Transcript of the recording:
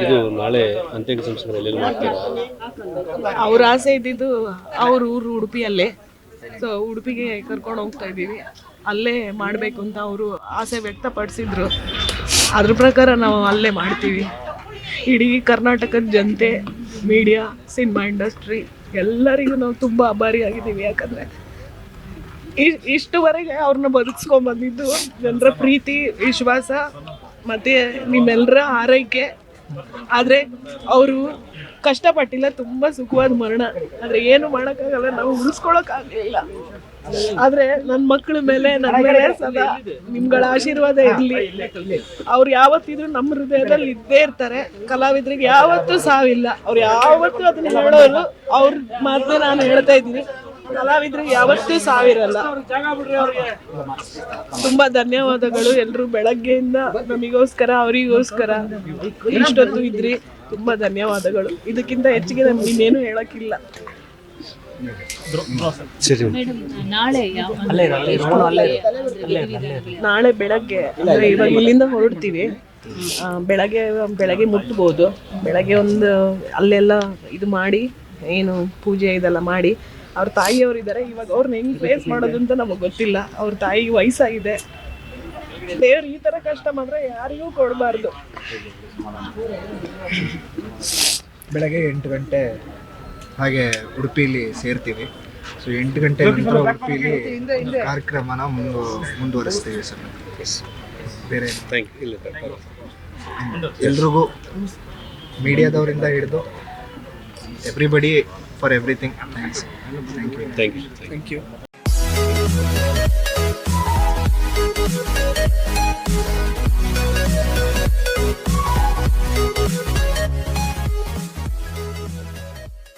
ಇದು ನಾಳೆ ಅಂತ್ಯಕ್ರಿಯೆ ಸಂಸ್ಕಾರ ಎಲ್ಲೆಲ್ಲಿ ಮಾಡ್ತೀರಾ? ಅವ್ರ ಆಸೆ ಇದ್ದಿದ್ದು ಅವ್ರ ಊರು ಉಡುಪಿಯಲ್ಲೇ. ಸೊ ಉಡುಪಿಗೆ ಕರ್ಕೊಂಡು ಹೋಗ್ತಾ ಇದ್ದೀವಿ, ಅಲ್ಲೇ ಮಾಡಬೇಕು ಅಂತ ಅವರು ಆಸೆ ವ್ಯಕ್ತಪಡಿಸಿದ್ರು. ಅದ್ರ ಪ್ರಕಾರ ನಾವು ಅಲ್ಲೇ ಮಾಡ್ತೀವಿ. ಇಡೀ ಕರ್ನಾಟಕದ ಜನತೆ, ಮೀಡಿಯಾ, ಸಿನಿಮಾ ಇಂಡಸ್ಟ್ರಿ ಎಲ್ಲರಿಗೂ ನಾವು ತುಂಬ ಆಭಾರಿಯಾಗಿದ್ದೀವಿ. ಯಾಕಂದರೆ ಇಷ್ಟುವರೆಗೆ ಅವ್ರನ್ನ ಬದುಕಿಸ್ಕೊಂಡ್ಬಂದಿದ್ದು ಜನರ ಪ್ರೀತಿ, ವಿಶ್ವಾಸ ಮತ್ತು ನಿಮ್ಮೆಲ್ಲರ ಆರೈಕೆ. ಆದರೆ ಅವರು ಕಷ್ಟಪಟ್ಟಿಲ್ಲ, ತುಂಬ ಸುಖವಾದ ಮರಣ. ಆದರೆ ಏನು ಮಾಡೋಕ್ಕಾಗಲ್ಲ, ನಾವು ಉಳಿಸ್ಕೊಳಕ್ಕಾಗಲಿಲ್ಲ. ಆದರೆ ನನ್ನ ಮಕ್ಕಳ ಮೇಲೆ, ನನ್ನ ಮೇಲೆ ಸದಾ ನಿಮ್ಗಳ ಆಶೀರ್ವಾದ ಇರಲಿ. ಅವ್ರು ಯಾವತ್ತಿದ್ರು ನಮ್ಮ ಹೃದಯದಲ್ಲಿ ಇದ್ದೇ ಇರ್ತಾರೆ. ಕಲಾವಿದ್ರಿಗೆ ಯಾವತ್ತೂ ಸಾವಿಲ್ಲ. ಅವ್ರು ಯಾವತ್ತೂ ಅದನ್ನ ಹೇಳೋರು. ಅವ್ರ ಮಾತನ್ನ ನಾನು ಹೇಳ್ತಾ ಇದ್ದೀನಿ, ಕಲಾವಿದ್ರಿಗೆ ಯಾವತ್ತೂ ಸಾವಿರಲ್ಲ. ತುಂಬಾ ಧನ್ಯವಾದಗಳು ಎಲ್ರು. ಬೆಳಗ್ಗೆಯಿಂದ ನಮಗೋಸ್ಕರ, ಅವರಿಗೋಸ್ಕರ ಇಷ್ಟೊತ್ತು ಇದ್ರಿ. ತುಂಬಾ ಧನ್ಯವಾದಗಳು. ಇದಕ್ಕಿಂತ ಹೆಚ್ಚಿಗೆ ನಮ್ಗೆ ಇನ್ನೇನು ಹೇಳಕ್ಕಿಲ್ಲ. ನಾಳೆ ಬೆಳಗ್ಗೆ ಅಂದ್ರೆ ಇವಾಗ ಇಲ್ಲಿಂದ ಹೊರಡ್ತೀವಿ. ಬೆಳಗ್ಗೆ ಮುಟ್ಬೋದು. ಬೆಳಗ್ಗೆ ಒಂದು ಅಲ್ಲೆಲ್ಲ ಇದು ಮಾಡಿ, ಏನು ಪೂಜೆ ಇದೆಲ್ಲ ಮಾಡಿ, ಅವ್ರ ತಾಯಿಯವರು ಇದ್ದಾರೆ. ಇವಾಗ ಅವ್ರನ್ನ ಹೆಂಗ್ ಫೇಸ್ ಮಾಡೋದು ಅಂತ ನಮಗೆ ಗೊತ್ತಿಲ್ಲ. ಅವ್ರ ತಾಯಿಗೆ ವಯಸ್ಸಾಗಿದೆ. ದೇವ್ರು ಈ ಥರ ಕಷ್ಟ ಮಾತ್ರ ಯಾರಿಗೂ ಕೊಡಬಾರ್ದು. ಬೆಳಗ್ಗೆ 8 ಗಂಟೆ ಹಾಗೆ ಉಡುಪಿಲಿ ಸೇರ್ತೀವಿ. ಸೊ 8 ಗಂಟೆ ನಂತರ ಉಡುಪಿಲಿ ಕಾರ್ಯಕ್ರಮನ ಮುಂದುವರಿಸ್ತೀವಿ ಸರ್. ಬೇರೆ ಎಲ್ರಿಗೂ, ಮೀಡಿಯಾದವರಿಂದ ಹಿಡಿದು everybody for everything. Thanks. Thank you.